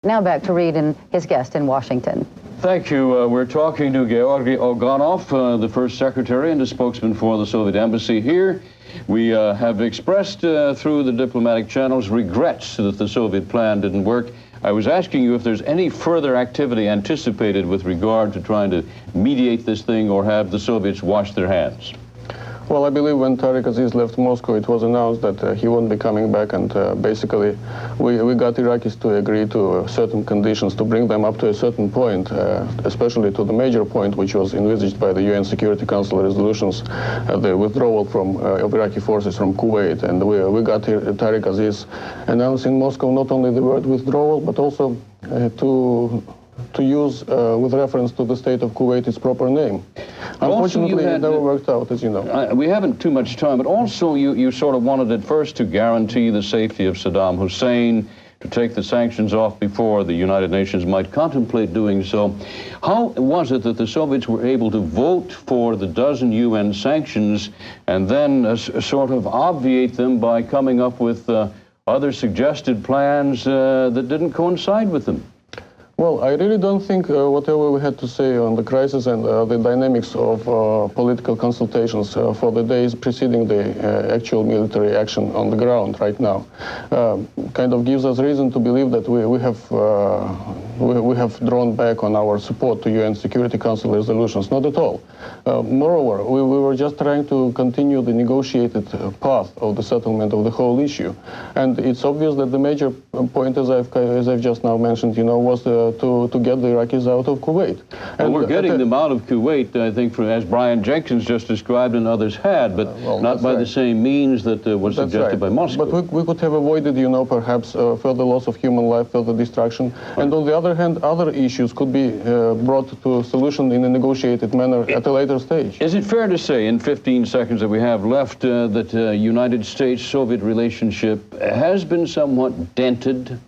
Now back to Reed and his guest in Washington. Thank you. We're talking to Georgy Oganov, the first secretary and a spokesman for the Soviet embassy here. We have expressed through the diplomatic channels regrets that the Soviet plan didn't work. I was asking you if there's any further activity anticipated with regard to trying to mediate this thing or have the Soviets wash their hands. Well, I believe when Tariq Aziz left Moscow, it was announced that he won't be coming back, and basically we got Iraqis to agree to certain conditions to bring them up to a certain point, especially to the major point which was envisaged by the UN Security Council resolutions, the withdrawal of Iraqi forces from Kuwait. And we got Tariq Aziz announced in Moscow not only the word withdrawal, but also to use, with reference to the state of Kuwait, its proper name. Unfortunately, it never worked out, as you know. We haven't too much time, but also you sort of wanted at first to guarantee the safety of Saddam Hussein, to take the sanctions off before the United Nations might contemplate doing so. How was it that the Soviets were able to vote for the dozen UN sanctions and then sort of obviate them by coming up with other suggested plans that didn't coincide with them? Well, I really don't think whatever we had to say on the crisis and the dynamics of political consultations for the days preceding the actual military action on the ground right now kind of gives us reason to believe that we have drawn back on our support to UN Security Council resolutions. Not at all. Moreover, we were just trying to continue the negotiated path of the settlement of the whole issue. And it's obvious that the major point, as I've just now mentioned, was to get the Iraqis out of Kuwait. And we're getting them out of Kuwait, I think, as Brian Jenkins just described and others had, but not by the same means that was suggested by Moscow. But we could have avoided, perhaps further loss of human life, further destruction. And on the other hand, other issues could be brought to a solution in a negotiated manner at a later stage. Is it fair to say, in 15 seconds that we have left, that United States-Soviet relationship has been somewhat dented?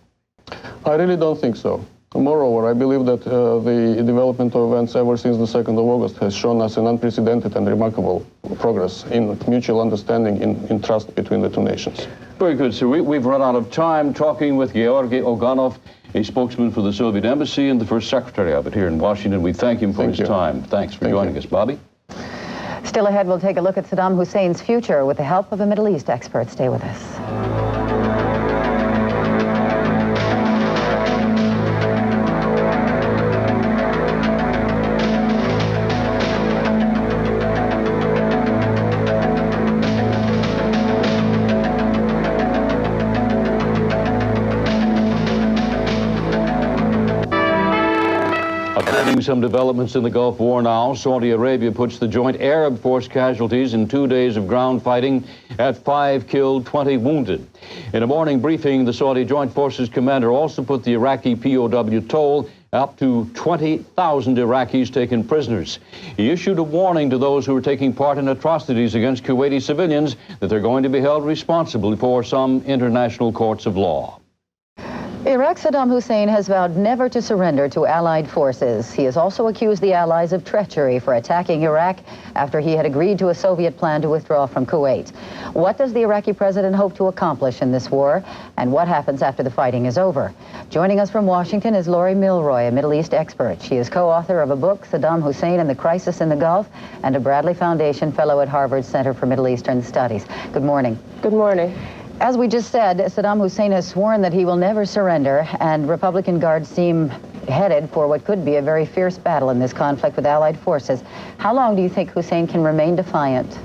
I really don't think so. Moreover, I believe that the development of events ever since the 2nd of August has shown us an unprecedented and remarkable progress in mutual understanding, in trust between the two nations. Very good, sir. We've run out of time talking with Georgy Oganov, a spokesman for the Soviet embassy and the first secretary of it here in Washington. We thank him for his time. Thanks for joining us, Bobby. Still ahead, we'll take a look at Saddam Hussein's future with the help of a Middle East expert. Stay with us. Some developments in the Gulf War now. Saudi Arabia puts the joint Arab force casualties in 2 days of ground fighting at 5 killed, 20 wounded. In a morning briefing, the Saudi Joint Forces commander also put the Iraqi POW toll up to 20,000 Iraqis taken prisoners. He issued a warning to those who are taking part in atrocities against Kuwaiti civilians that they're going to be held responsible before some international courts of law. Iraq's Saddam Hussein has vowed never to surrender to Allied forces. He has also accused the Allies of treachery for attacking Iraq after he had agreed to a Soviet plan to withdraw from Kuwait. What does the Iraqi president hope to accomplish in this war, and what happens after the fighting is over? Joining us from Washington is Laurie Myroie, a Middle East expert. She is co-author of a book, Saddam Hussein and the Crisis in the Gulf, and a Bradley Foundation Fellow at Harvard Center for Middle Eastern Studies. Good morning. Good morning. As we just said, Saddam Hussein has sworn that he will never surrender, and Republican guards seem headed for what could be a very fierce battle in this conflict with Allied forces. How long do you think Hussein can remain defiant?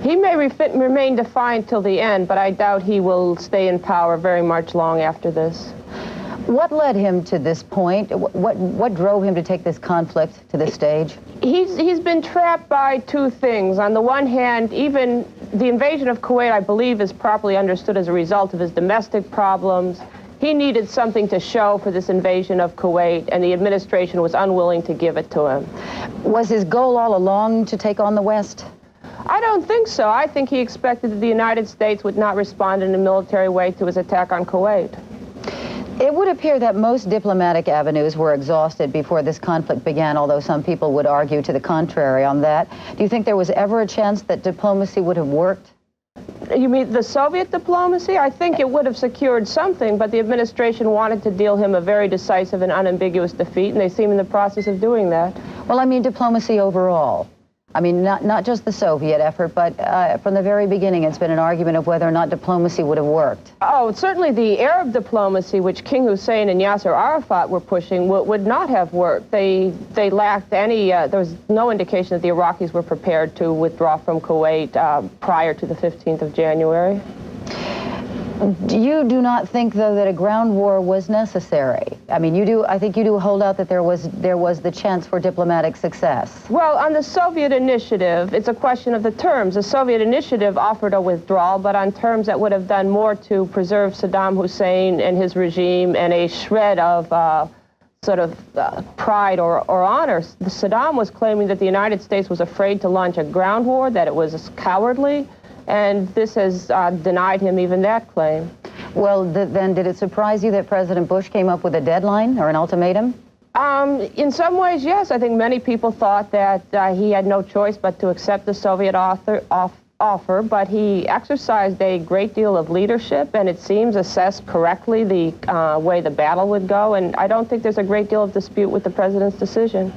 He may remain defiant till the end, but I doubt he will stay in power very much long after this. What led him to this point? What drove him to take this conflict to this stage? He's been trapped by two things. On the one hand, even the invasion of Kuwait, I believe, is properly understood as a result of his domestic problems. He needed something to show for this invasion of Kuwait, and the administration was unwilling to give it to him. Was his goal all along to take on the West? I don't think so. I think he expected that the United States would not respond in a military way to his attack on Kuwait. It would appear that most diplomatic avenues were exhausted before this conflict began, although some people would argue to the contrary on that. Do you think there was ever a chance that diplomacy would have worked? You mean the Soviet diplomacy? I think it would have secured something, but the administration wanted to deal him a very decisive and unambiguous defeat, and they seem in the process of doing that. Well, I mean diplomacy overall. I mean, not just the Soviet effort, but from the very beginning, it's been an argument of whether or not diplomacy would have worked. Oh, certainly the Arab diplomacy, which King Hussein and Yasser Arafat were pushing, would not have worked. They lacked any, there was no indication that the Iraqis were prepared to withdraw from Kuwait prior to the 15th of January. You do not think, though, that a ground war was necessary? I mean, you do. I think you do hold out that there was the chance for diplomatic success. Well, on the Soviet initiative, it's a question of the terms. The Soviet initiative offered a withdrawal, but on terms that would have done more to preserve Saddam Hussein and his regime and a shred of pride or honor. Saddam was claiming that the United States was afraid to launch a ground war, that it was cowardly. And this has denied him even that claim. Well, then did it surprise you that President Bush came up with a deadline or an ultimatum? In some ways, yes. I think many people thought that he had no choice but to accept the Soviet offer, but he exercised a great deal of leadership and it seems assessed correctly the way the battle would go, and I don't think there's a great deal of dispute with the president's decision.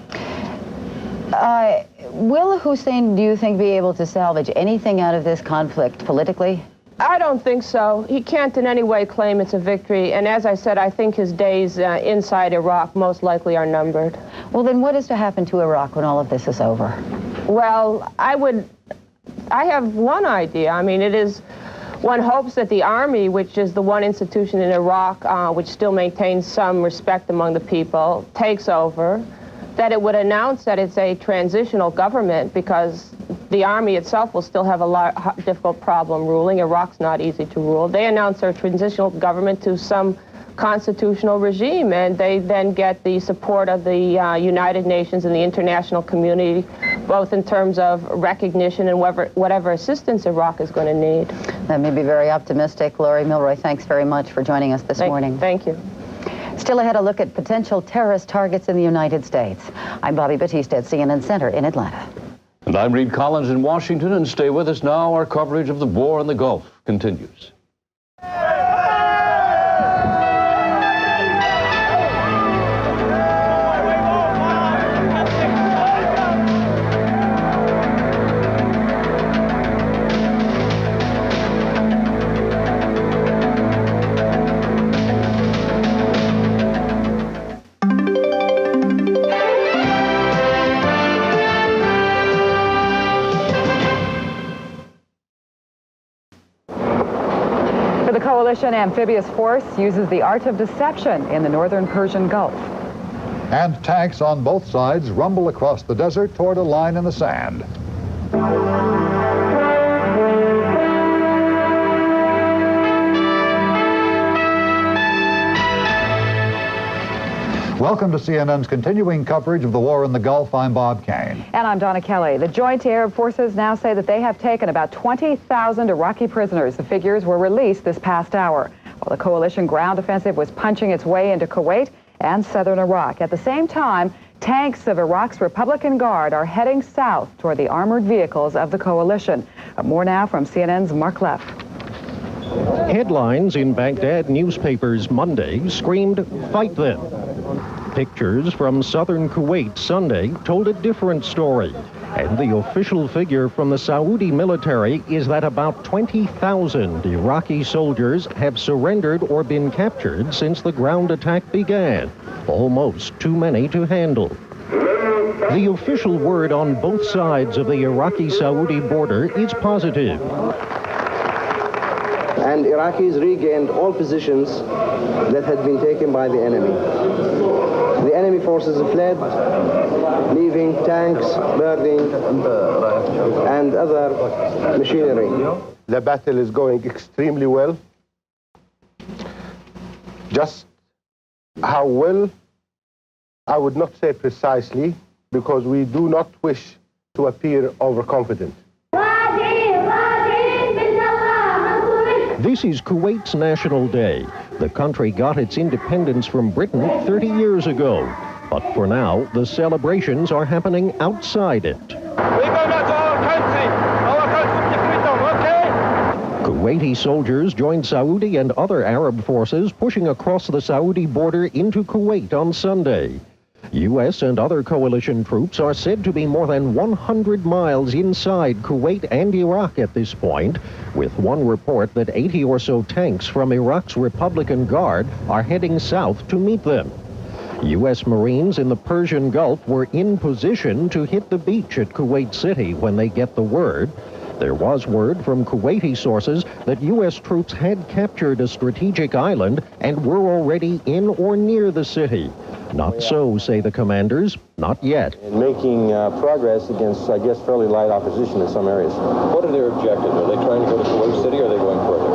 Will Hussein, do you think, be able to salvage anything out of this conflict politically? I don't think so. He can't in any way claim it's a victory. And as I said, I think his days inside Iraq most likely are numbered. Well, then what is to happen to Iraq when all of this is over? Well, I have one idea. I mean, one hopes that the army, which is the one institution in Iraq which still maintains some respect among the people, takes over. That it would announce that it's a transitional government because the army itself will still have a difficult problem ruling. Iraq's not easy to rule. They announce their transitional government to some constitutional regime, and they then get the support of the United Nations and the international community, both in terms of recognition and whatever assistance Iraq is going to need. That may be very optimistic. Laurie Myroie, thanks very much for joining us this morning. Thank you. Still ahead, a look at potential terrorist targets in the United States. I'm Bobby Batista at CNN Center in Atlanta. And I'm Reed Collins in Washington, and stay with us now. Our coverage of the war in the Gulf continues. The coalition amphibious force uses the art of deception in the northern Persian Gulf. And tanks on both sides rumble across the desert toward a line in the sand. Welcome to CNN's continuing coverage of the war in the Gulf. I'm Bob Kane. And I'm Donna Kelly. The Joint Arab Forces now say that they have taken about 20,000 Iraqi prisoners. The figures were released this past hour, while the coalition ground offensive was punching its way into Kuwait and southern Iraq. At the same time, tanks of Iraq's Republican Guard are heading south toward the armored vehicles of the coalition. More now from CNN's Mark Leff. Headlines in Baghdad newspapers Monday screamed, "Fight them." Pictures from southern Kuwait Sunday told a different story. And the official figure from the Saudi military is that about 20,000 Iraqi soldiers have surrendered or been captured since the ground attack began. Almost too many to handle. The official word on both sides of the Iraqi-Saudi border is positive. And Iraqis regained all positions that had been taken by the enemy. The enemy forces fled, leaving tanks, burning, and other machinery. The battle is going extremely well. Just how well, I would not say precisely, because we do not wish to appear overconfident. This is Kuwait's National Day. The country got its independence from Britain 30 years ago. But for now, the celebrations are happening outside it. We go back to our country. Our country freedom, okay? Kuwaiti soldiers joined Saudi and other Arab forces pushing across the Saudi border into Kuwait on Sunday. U.S. and other coalition troops are said to be more than 100 miles inside Kuwait and Iraq at this point, with one report that 80 or so tanks from Iraq's Republican Guard are heading south to meet them. U.S. Marines in the Persian Gulf were in position to hit the beach at Kuwait City when they get the word. There was word from Kuwaiti sources that U.S. troops had captured a strategic island and were already in or near the city. Not so, say the commanders, not yet. Making progress against, I guess, fairly light opposition in some areas. What are their objectives? Are they trying to go to Kuwait City or are they going further?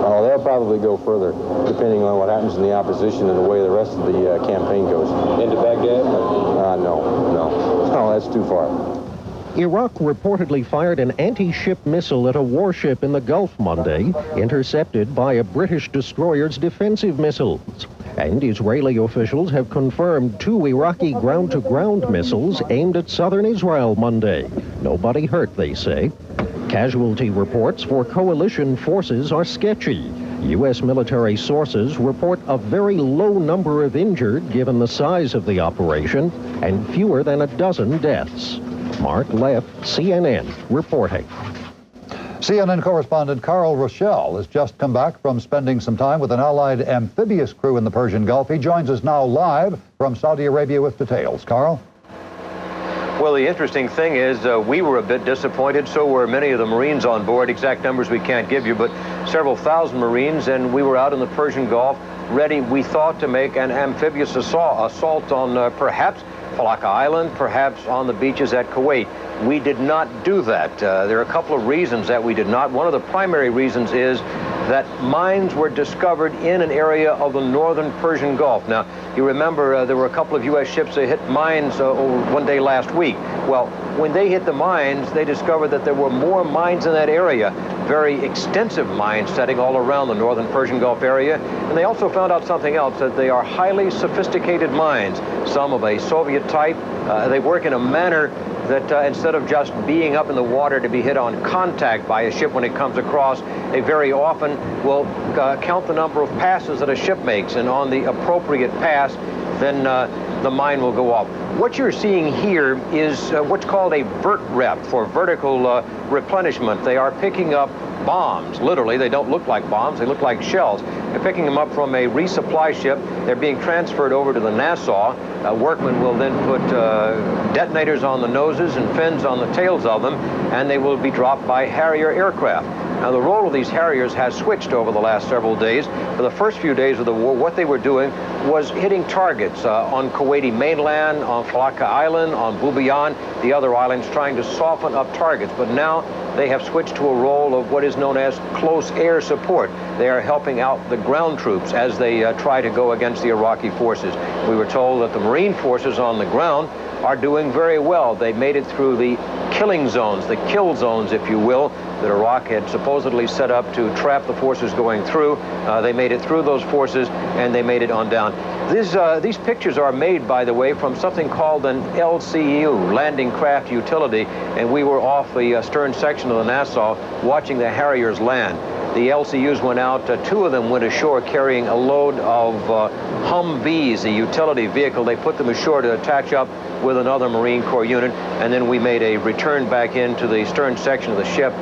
Oh, they'll probably go further, depending on what happens in the opposition and the way the rest of the campaign goes. Into Baghdad? No, that's too far. Iraq reportedly fired an anti-ship missile at a warship in the Gulf Monday, intercepted by a British destroyer's defensive missiles. And Israeli officials have confirmed 2 Iraqi ground-to-ground missiles aimed at southern Israel Monday. Nobody hurt, they say. Casualty reports for coalition forces are sketchy. U.S. military sources report a very low number of injured given the size of the operation and fewer than a dozen deaths. Mark Leff, CNN, reporting. CNN correspondent Carl Rochelle has just come back from spending some time with an Allied amphibious crew in the Persian Gulf. He joins us now live from Saudi Arabia with details. Carl? Well, the interesting thing is we were a bit disappointed. So were many of the Marines on board. Exact numbers we can't give you, but several thousand Marines, and we were out in the Persian Gulf ready, we thought, to make an amphibious assault on perhaps Falaka Island, perhaps on the beaches at Kuwait. We did not do that. There are a couple of reasons that we did not. One of the primary reasons is that mines were discovered in an area of the northern Persian Gulf. Now, you remember there were a couple of U.S. ships that hit mines one day last week. Well, when they hit the mines, they discovered that there were more mines in that area, very extensive mine setting all around the northern Persian Gulf area. And they also found out something else, that they are highly sophisticated mines, some of a Soviet type. They work in a manner that instead of just being up in the water to be hit on contact by a ship when it comes across, they very often will count the number of passes that a ship makes, and on the appropriate pass, then the mine will go off. What you're seeing here is what's called a vert rep, for vertical replenishment. They are picking up bombs. Literally, they don't look like bombs, they look like shells. They're picking them up from a resupply ship. They're being transferred over to the Nassau. Workmen will then put detonators on the noses and fins on the tails of them, and they will be dropped by Harrier aircraft. Now, the role of these Harriers has switched over the last several days. For the first few days of the war, what they were doing was hitting targets on Kuwaiti mainland, on Falaka Island, on Bubiyan, the other islands, trying to soften up targets. But now they have switched to a role of what is known as close air support. They are helping out the ground troops as they try to go against the Iraqi forces. We were told that the Marine forces on the ground are doing very well. They made it through the killing zones, the kill zones, if you will, that Iraq had supposedly set up to trap the forces going through. They made it through those forces, and they made it on down. These pictures are made, by the way, from something called an LCU, Landing Craft Utility, and we were off the stern section of the Nassau watching the Harriers land. The LCUs went out. 2 of them went ashore carrying a load of Humvees, a utility vehicle. They put them ashore to attach up with another Marine Corps unit, and then we made a return back into the stern section of the ship,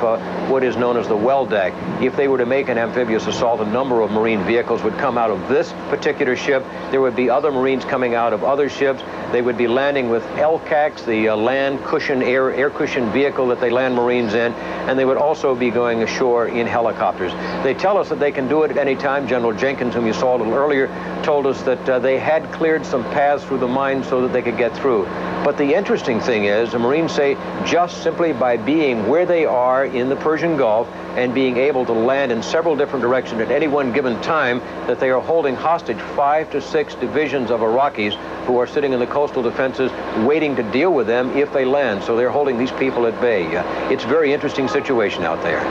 what is known as the well deck. If they were to make an amphibious assault, a number of Marine vehicles would come out of this particular ship. There would be other Marines coming out of other ships. They would be landing with LCACs, the land cushion, air cushion vehicle that they land Marines in, and they would also be going ashore in helicopters. They tell us that they can do it at any time. General Jenkins, whom you saw a little earlier, told us that they had cleared some paths through the mines so that they could get through. But the interesting thing is, the Marines say, just simply by being where they are in the Persian Gulf and being able to land in several different directions at any one given time, that they are holding hostage 5 to 6 divisions of Iraqis who are sitting in the coastal defenses waiting to deal with them if they land. So they're holding these people at bay. It's a very interesting situation out there.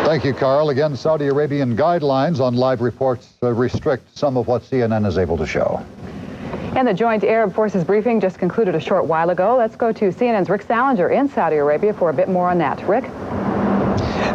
Thank you, Carl. Again, Saudi Arabian guidelines on live reports restrict some of what CNN is able to show. And the Joint Arab Forces briefing just concluded a short while ago. Let's go to CNN's Rick Salinger in Saudi Arabia for a bit more on that. Rick?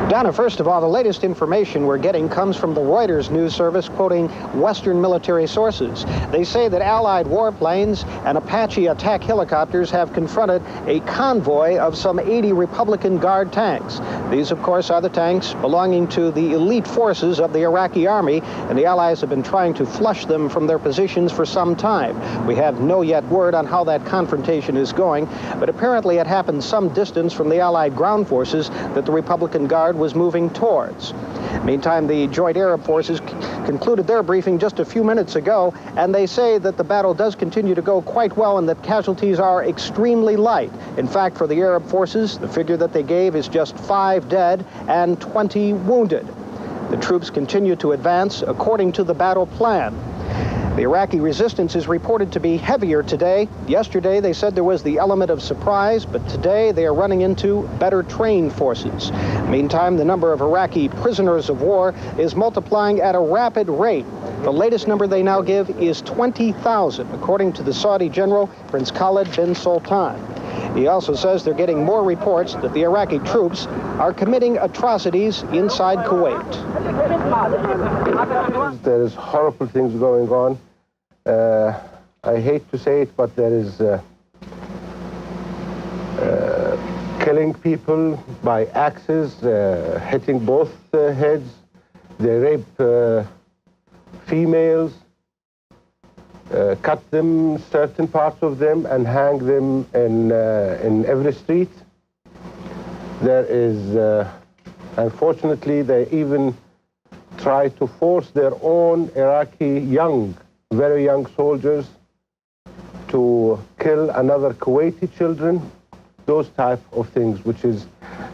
Donna, first of all, the latest information we're getting comes from the Reuters news service quoting Western military sources. They say that Allied warplanes and Apache attack helicopters have confronted a convoy of some 80 Republican Guard tanks. These, of course, are the tanks belonging to the elite forces of the Iraqi army, and the Allies have been trying to flush them from their positions for some time. We have no yet word on how that confrontation is going, but apparently it happened some distance from the Allied ground forces that the Republican Guard was moving towards. Meantime, the Joint Arab Forces concluded their briefing just a few minutes ago, and they say that the battle does continue to go quite well and that casualties are extremely light. In fact, for the Arab forces, the figure that they gave is just 5 dead and 20 wounded. The troops continue to advance according to the battle plan. The Iraqi resistance is reported to be heavier today. Yesterday, they said there was the element of surprise, but today they are running into better trained forces. Meantime, the number of Iraqi prisoners of war is multiplying at a rapid rate. The latest number they now give is 20,000, according to the Saudi general, Prince Khalid bin Sultan. He also says they're getting more reports that the Iraqi troops are committing atrocities inside Kuwait. There's horrible things going on. I hate to say it, but there is killing people by axes, hitting both heads. They rape females, cut them, certain parts of them, and hang them in every street. There is, unfortunately, they even try to force their own Iraqi very young soldiers to kill another Kuwaiti children, those type of things, which is,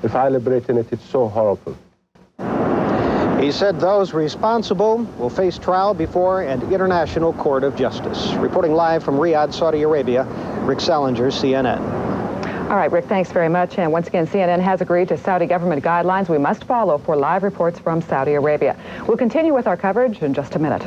if I elaborate on it, it's so horrible. He said those responsible will face trial before an international court of justice. Reporting live from Riyadh, Saudi Arabia, Rick Salinger, CNN. All right, Rick, thanks very much. And once again, CNN has agreed to Saudi government guidelines we must follow for live reports from Saudi Arabia. We'll continue with our coverage in just a minute.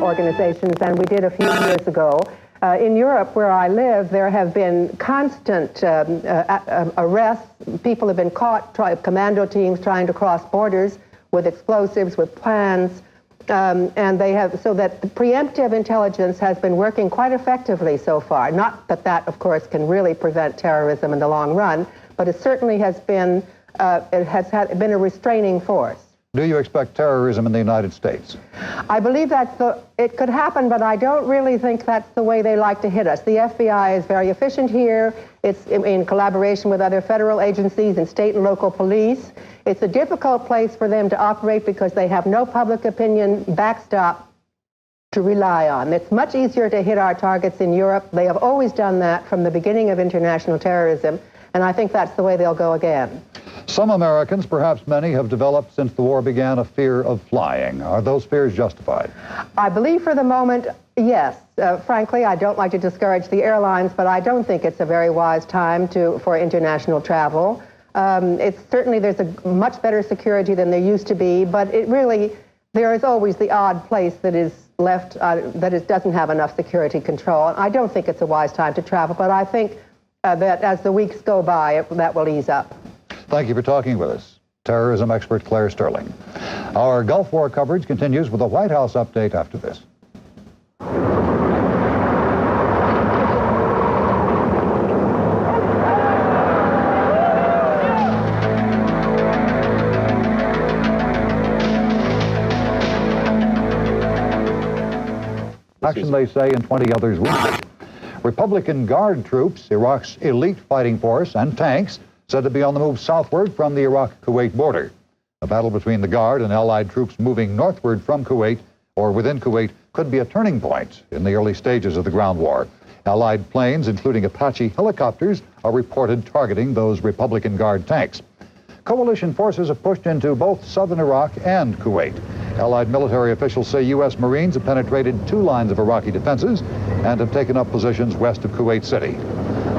Organizations than we did a few years ago. In Europe, where I live, there have been constant arrests. People have been caught, commando teams trying to cross borders with explosives, with plans, and they have, so that the preemptive intelligence has been working quite effectively so far. Not that that, of course, can really prevent terrorism in the long run, but it certainly has been, been a restraining force. Do you expect terrorism in the United States? I believe it could happen, but I don't really think that's the way they like to hit us. The FBI is very efficient here. It's in collaboration with other federal agencies and state and local police. It's a difficult place for them to operate because they have no public opinion backstop to rely on. It's much easier to hit our targets in Europe. They have always done that from the beginning of international terrorism, and I think that's the way they'll go again. Some Americans, perhaps many, have developed since the war began a fear of flying. Are those fears justified? I believe for the moment, yes. Frankly, I don't like to discourage the airlines, but I don't think it's a very wise time for international travel. Certainly there's a much better security than there used to be, but there is always the odd place that is left that doesn't have enough security control. I don't think it's a wise time to travel, but I think that as the weeks go by, that will ease up. Thank you for talking with us. Terrorism expert Claire Sterling. Our Gulf War coverage continues with a White House update after this. Action, they say, and 20 others wounded. Republican Guard troops, Iraq's elite fighting force, and tanks said to be on the move southward from the Iraq-Kuwait border. A battle between the Guard and Allied troops moving northward from Kuwait or within Kuwait could be a turning point in the early stages of the ground war. Allied planes, including Apache helicopters, are reported targeting those Republican Guard tanks. Coalition forces have pushed into both southern Iraq and Kuwait. Allied military officials say U.S. Marines have penetrated 2 lines of Iraqi defenses and have taken up positions west of Kuwait City.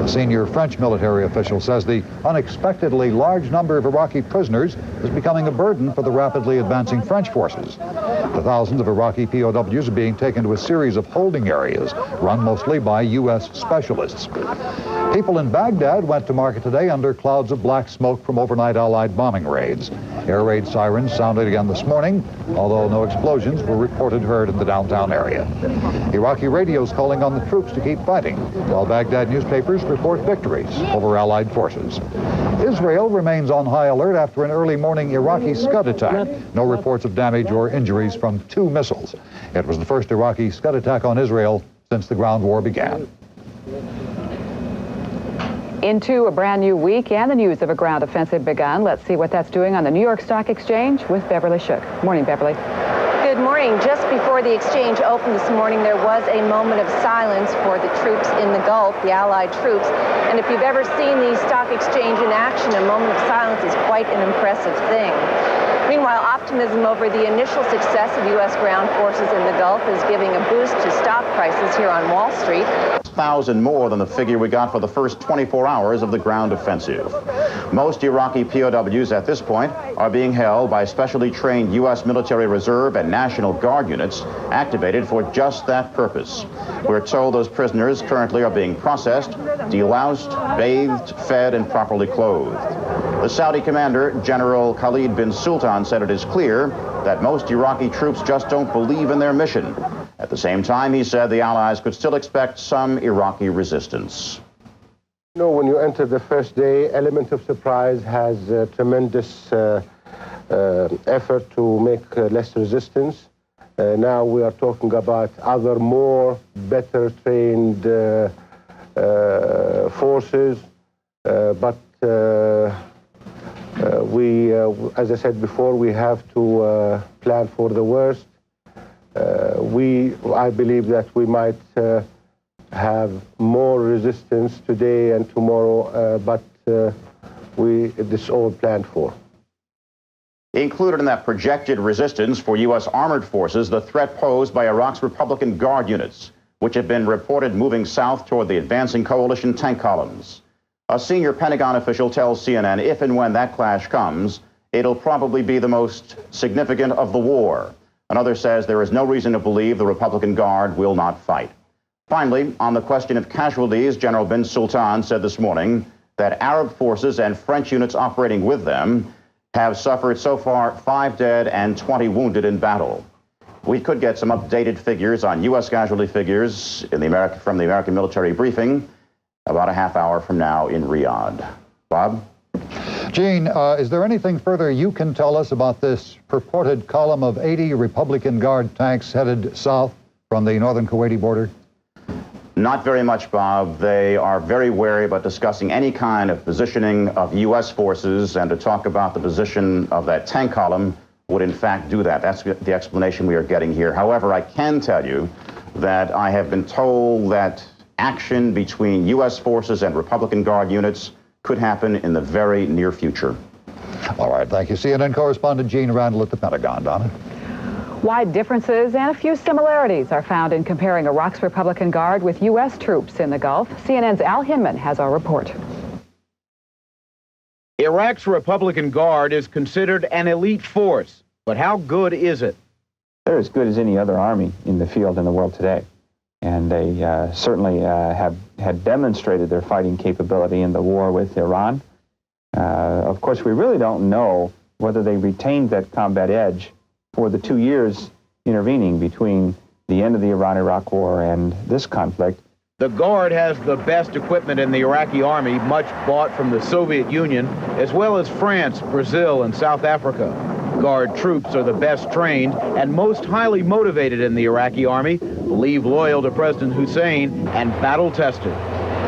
A senior French military official says the unexpectedly large number of Iraqi prisoners is becoming a burden for the rapidly advancing French forces. The thousands of Iraqi POWs are being taken to a series of holding areas run mostly by U.S. specialists. People in Baghdad went to market today under clouds of black smoke from overnight Allied bombing raids. Air raid sirens sounded again this morning, although no explosions were reported heard in the downtown area. Iraqi radios calling on the troops to keep fighting, while Baghdad newspapers report victories over Allied forces. Israel remains on high alert after an early morning Iraqi Scud attack. No reports of damage or injuries from 2 missiles. It was the first Iraqi Scud attack on Israel since the ground war began. Into a brand new week and the news of a ground offensive begun. Let's see what that's doing on the New York Stock Exchange with Beverly Shook. Morning, Beverly. Good morning. Just before the exchange opened this morning, there was a moment of silence for the troops in the Gulf, the Allied troops. And if you've ever seen the stock exchange in action, a moment of silence is quite an impressive thing. Meanwhile, optimism over the initial success of U.S. ground forces in the Gulf is giving a boost to stock prices here on Wall Street. 1,000 more than the figure we got for the first 24 hours of the ground offensive. Most Iraqi POWs at this point are being held by specially trained U.S. military reserve and National Guard units activated for just that purpose. We're told those prisoners currently are being processed, deloused, bathed, fed, and properly clothed. The Saudi commander, General Khalid bin Sultan, said it is clear that most Iraqi troops just don't believe in their mission. At the same time, he said the Allies could still expect some Iraqi resistance. You know, when you enter the first day, element of surprise has tremendous effort to make less resistance. Now we are talking about other more better trained forces, but as I said before, we have to plan for the worst. I believe that we might have more resistance today and tomorrow, but this is all planned for. Included in that projected resistance for U.S. armored forces, the threat posed by Iraq's Republican Guard units, which have been reported moving south toward the advancing coalition tank columns. A senior Pentagon official tells CNN if and when that clash comes, it'll probably be the most significant of the war. Another says there is no reason to believe the Republican Guard will not fight. Finally, on the question of casualties, General bin Sultan said this morning that Arab forces and French units operating with them have suffered so far 5 dead and 20 wounded in battle. We could get some updated figures on U.S. casualty figures from the American military briefing about a half hour from now in Riyadh. Bob? Gene, is there anything further you can tell us about this purported column of 80 Republican Guard tanks headed south from the northern Kuwaiti border? Not very much, Bob. They are very wary about discussing any kind of positioning of U.S. forces, and to talk about the position of that tank column would in fact do that. That's the explanation we are getting here. However, I can tell you that I have been told that action between U.S. forces and Republican Guard units could happen in the very near future. All right, thank you. CNN correspondent Gene Randall at the Pentagon. Donna? Wide differences and a few similarities are found in comparing Iraq's Republican Guard with U.S. troops in the Gulf. CNN's Al Hinman has our report. Iraq's Republican Guard is considered an elite force, but how good is it? They're as good as any other army in the field in the world today. And they certainly had demonstrated their fighting capability in the war with Iran. Of course, we really don't know whether they retained that combat edge for the 2 years intervening between the end of the Iran-Iraq War and this conflict. The Guard has the best equipment in the Iraqi army, much bought from the Soviet Union, as well as France, Brazil, and South Africa. Guard troops are the best trained and most highly motivated in the Iraqi army, believed loyal to President Hussein, and battle-tested.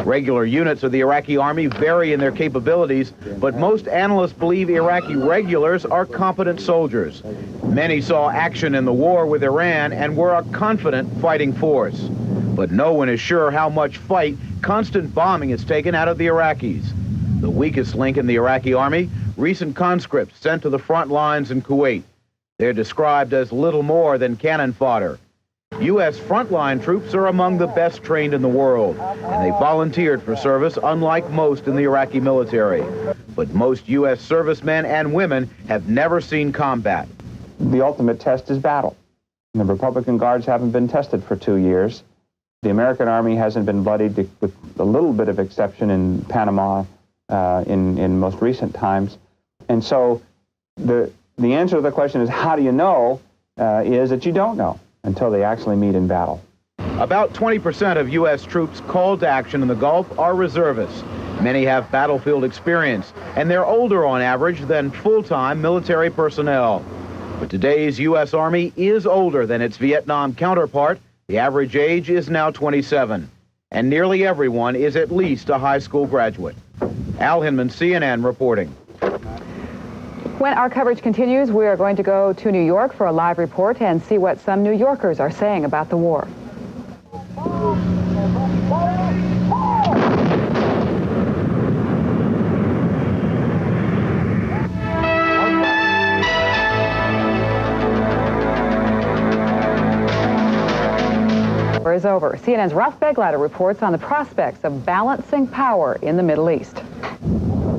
Regular units of the Iraqi army vary in their capabilities, but most analysts believe Iraqi regulars are competent soldiers. Many saw action in the war with Iran and were a confident fighting force. But no one is sure how much fight constant bombing has taken out of the Iraqis. The weakest link in the Iraqi army, recent conscripts sent to the front lines in Kuwait. They're described as little more than cannon fodder. U.S. frontline troops are among the best trained in the world, and they volunteered for service unlike most in the Iraqi military. But most U.S. servicemen and women have never seen combat. The ultimate test is battle. The Republican Guards haven't been tested for 2 years. The American Army hasn't been bloodied, with a little bit of exception in Panama in most recent times. And so the answer to the question is, how do you know, is that you don't know until they actually meet in battle. About 20% of U.S. troops called to action in the Gulf are reservists. Many have battlefield experience, and they're older on average than full-time military personnel. But today's U.S. Army is older than its Vietnam counterpart. The average age is now 27, and nearly everyone is at least a high school graduate. Al Hinman, CNN, reporting. When our coverage continues, we are going to go to New York for a live report and see what some New Yorkers are saying about the war. Is over. CNN's Ralph Begleiter reports on the prospects of balancing power in the Middle East.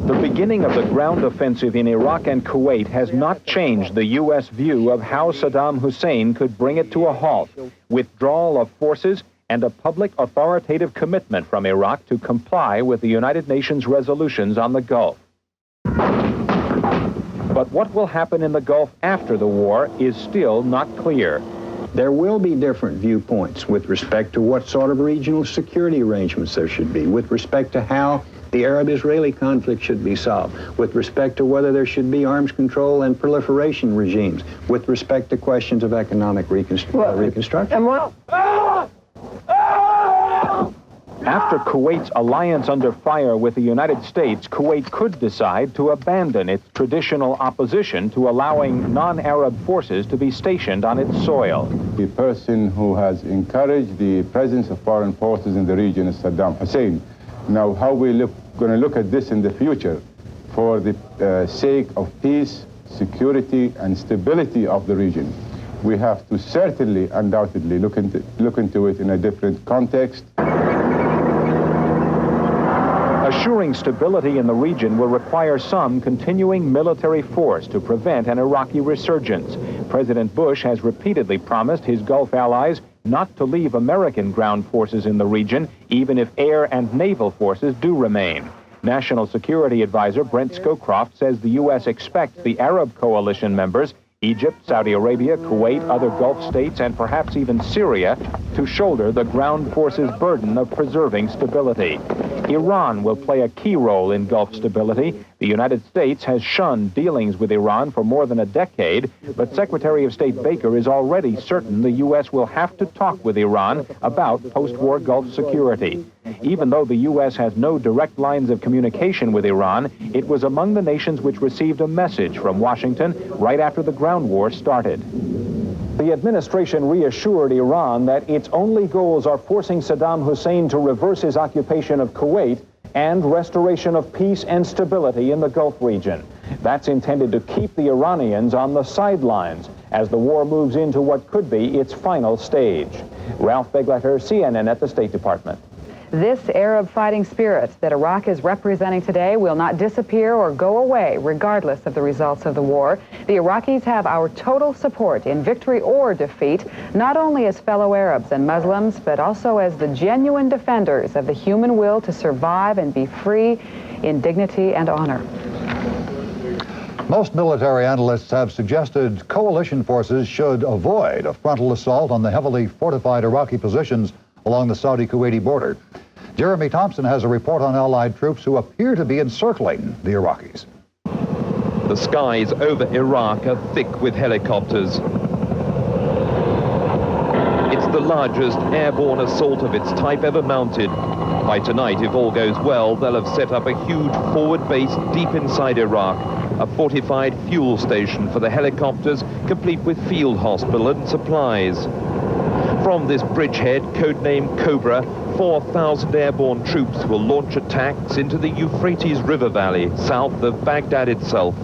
The beginning of the ground offensive in Iraq and Kuwait has not changed the U.S. view of how Saddam Hussein could bring it to a halt. Withdrawal of forces and a public authoritative commitment from Iraq to comply with the United Nations resolutions on the Gulf. But what will happen in the Gulf after the war is still not clear. There will be different viewpoints with respect to what sort of regional security arrangements there should be, with respect to how the Arab-Israeli conflict should be solved, with respect to whether there should be arms control and proliferation regimes, with respect to questions of economic reconstruction. After Kuwait's alliance under fire with the United States, Kuwait could decide to abandon its traditional opposition to allowing non-Arab forces to be stationed on its soil. The person who has encouraged the presence of foreign forces in the region is Saddam Hussein. Now, how we're going to look at this in the future for the sake of peace, security, and stability of the region, we have to certainly, undoubtedly, look into it in a different context. Assuring stability in the region will require some continuing military force to prevent an Iraqi resurgence. President Bush has repeatedly promised his Gulf allies not to leave American ground forces in the region, even if air and naval forces do remain. National Security Advisor Brent Scowcroft says the U.S. expects the Arab coalition members, Egypt, Saudi Arabia, Kuwait, other Gulf states, and perhaps even Syria, to shoulder the ground forces' burden of preserving stability. Iran will play a key role in Gulf stability. The United States has shunned dealings with Iran for more than a decade, but Secretary of State Baker is already certain the U.S. will have to talk with Iran about post-war Gulf security. Even though the U.S. has no direct lines of communication with Iran, it was among the nations which received a message from Washington right after the ground war started. The administration reassured Iran that its only goals are forcing Saddam Hussein to reverse his occupation of Kuwait and restoration of peace and stability in the Gulf region. That's intended to keep the Iranians on the sidelines as the war moves into what could be its final stage. Ralph Begleiter, CNN at the State Department. This Arab fighting spirit that Iraq is representing today will not disappear or go away regardless of the results of the war. The Iraqis have our total support in victory or defeat, not only as fellow Arabs and Muslims, but also as the genuine defenders of the human will to survive and be free in dignity and honor. Most military analysts have suggested coalition forces should avoid a frontal assault on the heavily fortified Iraqi positions along the Saudi-Kuwaiti border. Jeremy Thompson has a report on Allied troops who appear to be encircling the Iraqis. The skies over Iraq are thick with helicopters. It's the largest airborne assault of its type ever mounted. By tonight, if all goes well, they'll have set up a huge forward base deep inside Iraq, a fortified fuel station for the helicopters, complete with field hospital and supplies. From this bridgehead, codenamed Cobra, 4,000 airborne troops will launch attacks into the Euphrates River Valley, south of Baghdad itself.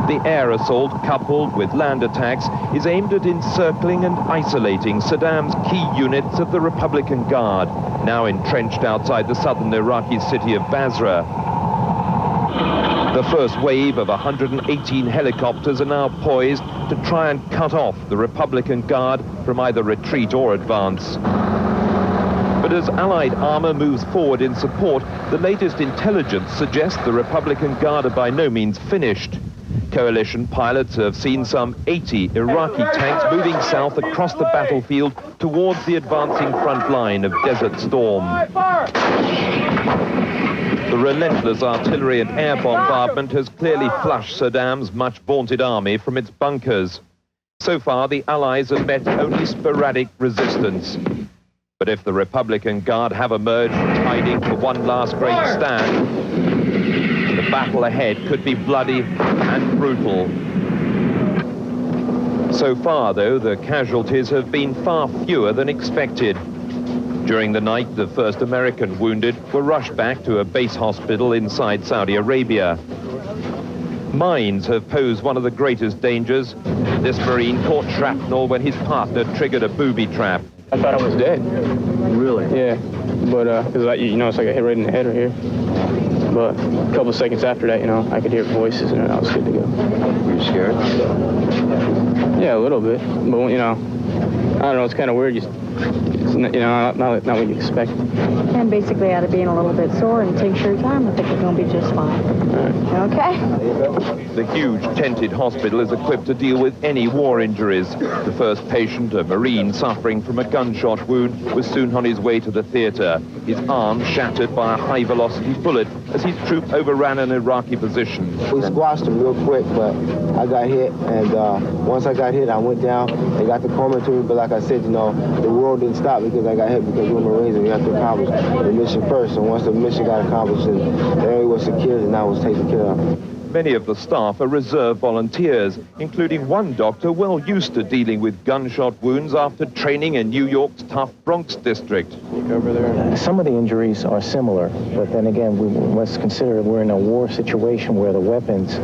The air assault, coupled with land attacks, is aimed at encircling and isolating Saddam's key units of the Republican Guard, now entrenched outside the southern Iraqi city of Basra. The first wave of 118 helicopters are now poised to try and cut off the Republican Guard from either retreat or advance. But as Allied armor moves forward in support, the latest intelligence suggests the Republican Guard are by no means finished. Coalition pilots have seen some 80 Iraqi tanks moving south across the battlefield towards the advancing front line of Desert Storm. The relentless artillery and air bombardment has clearly flushed Saddam's much-vaunted army from its bunkers. So far, the Allies have met only sporadic resistance. But if the Republican Guard have emerged from hiding for one last great stand, the battle ahead could be bloody and brutal. So far, though, the casualties have been far fewer than expected. During the night, the first American wounded were rushed back to a base hospital inside Saudi Arabia. Mines have posed one of the greatest dangers. This Marine caught shrapnel when his partner triggered a booby trap. I thought I was dead. Really? Yeah, but it's like, you know, it's like a hit right in the head right here. But a couple of seconds after that, you know, I could hear voices and I was good to go. Were you scared? Yeah, a little bit. But, you know, I don't know, it's kind of weird. It's, you know, not what you expect. And basically, out of being a little bit sore and takes your time, I think you're going to be just fine. Okay? The huge tented hospital is equipped to deal with any war injuries. The first patient, a Marine suffering from a gunshot wound, was soon on his way to the theater, his arm shattered by a high-velocity bullet as his troop overran an Iraqi position. We squashed him real quick, but I got hit, and once I got hit, I went down. They got the coma to me, but like I said, you know, the world didn't stop because I got hit, because we're Marines and we have to accomplish the mission first. And once the mission got accomplished and the area was secured, and I was taken care of. Many of the staff are reserve volunteers, including one doctor well used to dealing with gunshot wounds after training in New York's tough Bronx district. Over there. Some of the injuries are similar, but then again, we must consider we're in a war situation where the weapons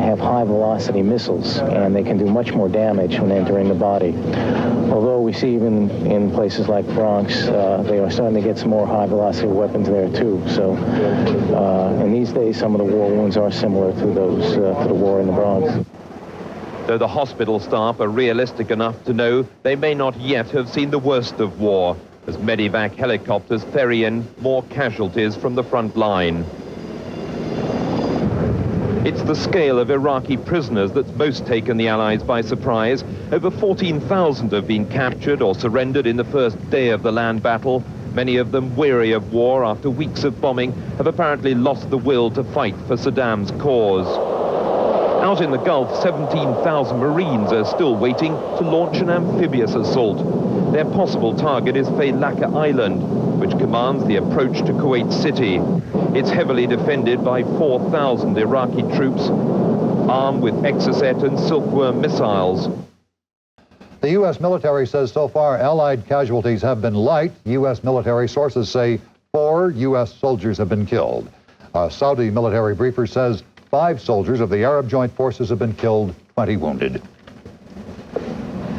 have high-velocity missiles, and they can do much more damage when entering the body. Although we see even in places like Bronx, they are starting to get some more high-velocity weapons there too. So, in these days, some of the war wounds are similar to those to the war in the Bronx. Though the hospital staff are realistic enough to know they may not yet have seen the worst of war, as medevac helicopters ferry in more casualties from the front line. It's the scale of Iraqi prisoners that's most taken the Allies by surprise. Over 14,000 have been captured or surrendered in the first day of the land battle. Many of them, weary of war after weeks of bombing, have apparently lost the will to fight for Saddam's cause. Out in the Gulf, 17,000 Marines are still waiting to launch an amphibious assault. Their possible target is Failaka Island, which commands the approach to Kuwait City. It's heavily defended by 4,000 Iraqi troops, armed with Exocet and Silkworm missiles. The U.S. military says so far Allied casualties have been light. U.S. military sources say 4 U.S. soldiers have been killed. A Saudi military briefer says 5 soldiers of the Arab Joint Forces have been killed, 20 wounded.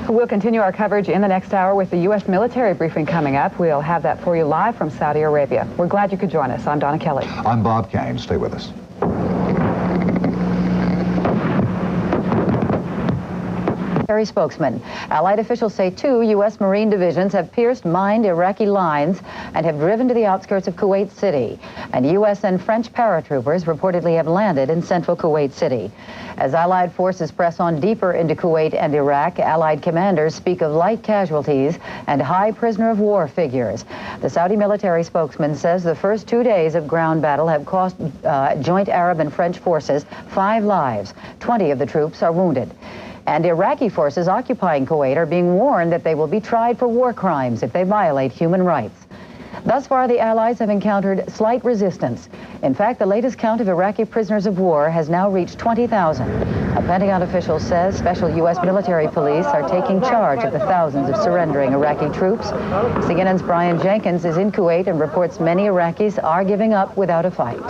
We'll continue our coverage in the next hour with the U.S. military briefing coming up. We'll have that for you live from Saudi Arabia. We're glad you could join us. I'm Donna Kelly. I'm Bob Kane. Stay with us. Spokesman. Allied officials say 2 U.S. Marine divisions have pierced mined Iraqi lines and have driven to the outskirts of Kuwait City. And U.S. and French paratroopers reportedly have landed in central Kuwait City. As Allied forces press on deeper into Kuwait and Iraq, Allied commanders speak of light casualties and high prisoner of war figures. The Saudi military spokesman says the first 2 days of ground battle have cost joint Arab and French forces 5 lives. 20 of the troops are wounded. And Iraqi forces occupying Kuwait are being warned that they will be tried for war crimes if they violate human rights. Thus far, the Allies have encountered slight resistance. In fact, the latest count of Iraqi prisoners of war has now reached 20,000. A Pentagon official says special U.S. military police are taking charge of the thousands of surrendering Iraqi troops. CNN's Brian Jenkins is in Kuwait and reports many Iraqis are giving up without a fight.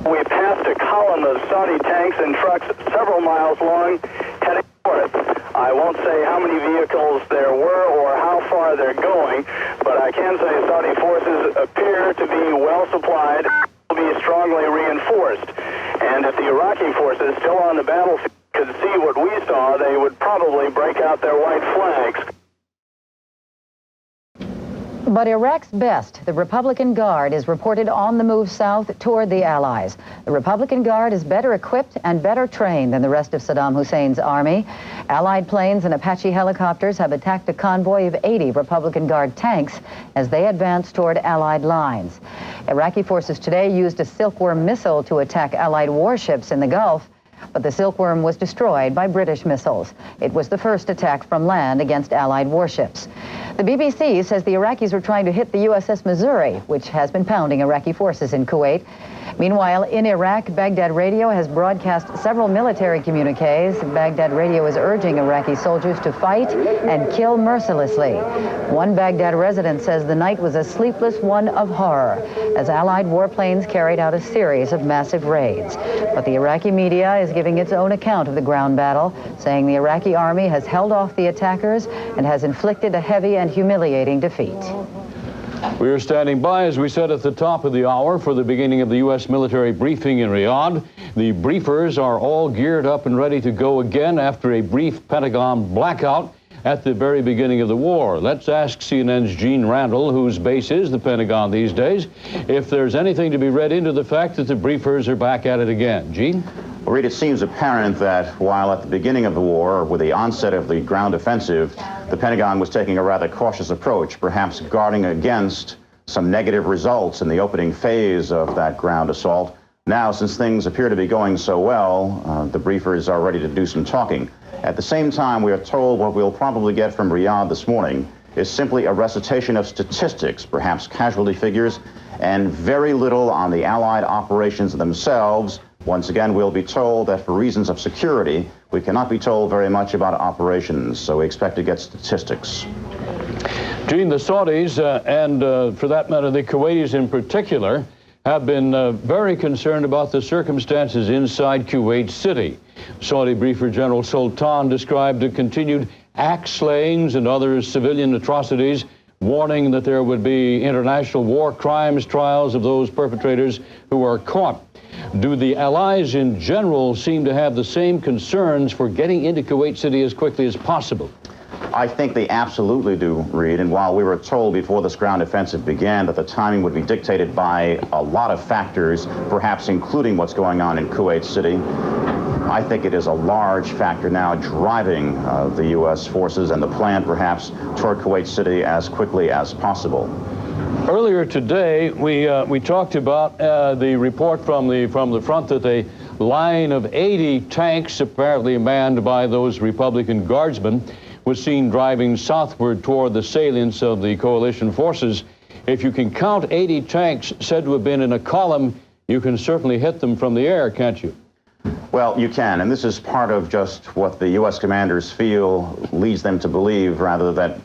We passed a column of Saudi tanks and trucks several miles long heading north. I won't say how many vehicles there were or how far they're going, but I can say Saudi forces appear to be well supplied and will be strongly reinforced. And if the Iraqi forces still on the battlefield could see what we saw, they would probably break out their white flags. But Iraq's best, the Republican Guard, is reported on the move south toward the Allies. The Republican Guard is better equipped and better trained than the rest of Saddam Hussein's army. Allied planes and Apache helicopters have attacked a convoy of 80 Republican Guard tanks as they advance toward Allied lines. Iraqi forces today used a Silkworm missile to attack Allied warships in the Gulf, but the Silkworm was destroyed by British missiles. It was the first attack from land against Allied warships. The BBC says the Iraqis were trying to hit the USS Missouri, which has been pounding Iraqi forces in Kuwait. Meanwhile, in Iraq, Baghdad Radio has broadcast several military communiques. Baghdad Radio is urging Iraqi soldiers to fight and kill mercilessly. One Baghdad resident says the night was a sleepless one of horror as Allied warplanes carried out a series of massive raids. But the Iraqi media is giving its own account of the ground battle, saying the Iraqi army has held off the attackers and has inflicted a heavy and humiliating defeat. We are standing by, as we said at the top of the hour, for the beginning of the U.S. military briefing in Riyadh. The briefers are all geared up and ready to go again after a brief Pentagon blackout at the very beginning of the war. Let's ask CNN's Gene Randall, whose base is the Pentagon these days, if there's anything to be read into the fact that the briefers are back at it again. Gene? Well, Reed, it seems apparent that while at the beginning of the war, with the onset of the ground offensive, the Pentagon was taking a rather cautious approach, perhaps guarding against some negative results in the opening phase of that ground assault. Now, since things appear to be going so well, the briefers are ready to do some talking. At the same time, we are told what we'll probably get from Riyadh this morning is simply a recitation of statistics, perhaps casualty figures, and very little on the Allied operations themselves. Once again, we'll be told that for reasons of security, we cannot be told very much about operations, so we expect to get statistics. Gene, the Saudis and, for that matter, the Kuwaitis in particular, have been very concerned about the circumstances inside Kuwait City. Saudi briefer General Sultan described the continued axe slayings and other civilian atrocities, warning that there would be international war crimes trials of those perpetrators who are caught. Do the Allies in general seem to have the same concerns for getting into Kuwait City as quickly as possible? I think they absolutely do, Reed. And while we were told before this ground offensive began that the timing would be dictated by a lot of factors, perhaps including what's going on in Kuwait City, I think it is a large factor now driving the U.S. forces and the plan perhaps toward Kuwait City as quickly as possible. Earlier today, we talked about the report from the front that a line of 80 tanks, apparently manned by those Republican guardsmen, was seen driving southward toward the salients of the coalition forces. If you can count 80 tanks said to have been in a column, you can certainly hit them from the air, can't you? Well, you can, and this is part of just what the U.S. commanders feel leads them to believe rather that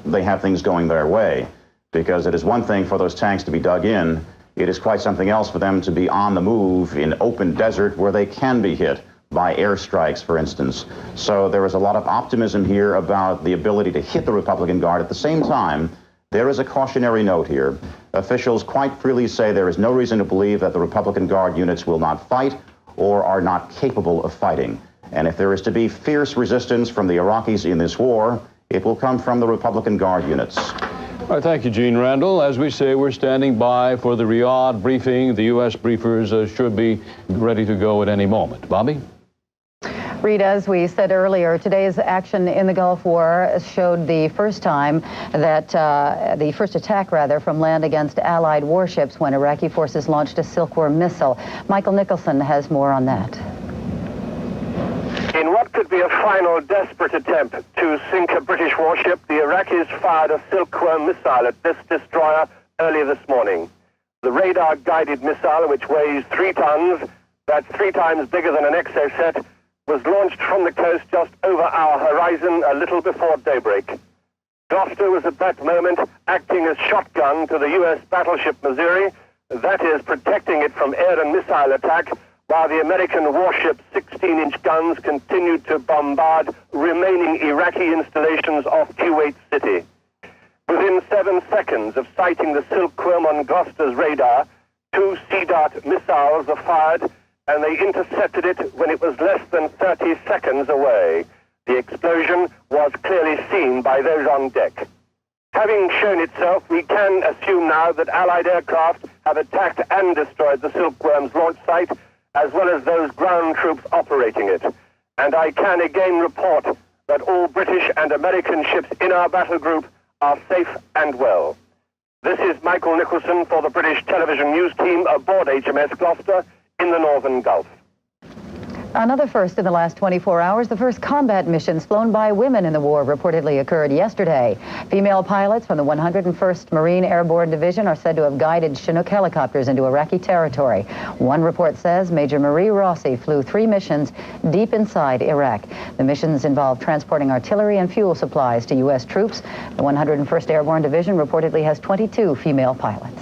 they have things going their way. Because it is one thing for those tanks to be dug in, it is quite something else for them to be on the move in open desert where they can be hit by airstrikes, for instance. So there is a lot of optimism here about the ability to hit the Republican Guard. At the same time, there is a cautionary note here. Officials quite freely say there is no reason to believe that the Republican Guard units will not fight or are not capable of fighting. And if there is to be fierce resistance from the Iraqis in this war, it will come from the Republican Guard units. All right, thank you, Gene Randall. As we say, we're standing by for the Riyadh briefing. The U.S. briefers should be ready to go at any moment. Bobby? Reed, as we said earlier, today's action in the Gulf War showed the first time that, the first attack, rather, from land against Allied warships when Iraqi forces launched a Silkworm missile. Michael Nicholson has more on that. In what could be a final desperate attempt to sink a British warship, the Iraqis fired a Silkworm missile at this destroyer earlier this morning. The radar-guided missile, which weighs 3 tons, that's 3 times bigger than an Exocet, was launched from the coast just over our horizon a little before daybreak. Gloucester was at that moment acting as shotgun to the U.S. battleship Missouri, that is, protecting it from air and missile attack, while the American warship's 16-inch guns continued to bombard remaining Iraqi installations off Kuwait City. Within 7 seconds of sighting the Silkworm on Gloucester's radar, 2 Sea Dart missiles were fired, and they intercepted it when it was less than 30 seconds away. The explosion was clearly seen by those on deck. having shown itself, we can assume now that Allied aircraft have attacked and destroyed the Silkworm's launch site, as well as those ground troops operating it. And I can again report that all British and American ships in our battle group are safe and well. This is Michael Nicholson for the British Television News Team aboard HMS Gloucester in the Northern Gulf. Another first in the last 24 hours, the first combat missions flown by women in the war reportedly occurred yesterday. Female pilots from the 101st Marine Airborne Division are said to have guided Chinook helicopters into Iraqi territory. One report says Major Marie Rossi flew 3 missions deep inside Iraq. The missions involved transporting artillery and fuel supplies to U.S. troops. The 101st Airborne Division reportedly has 22 female pilots.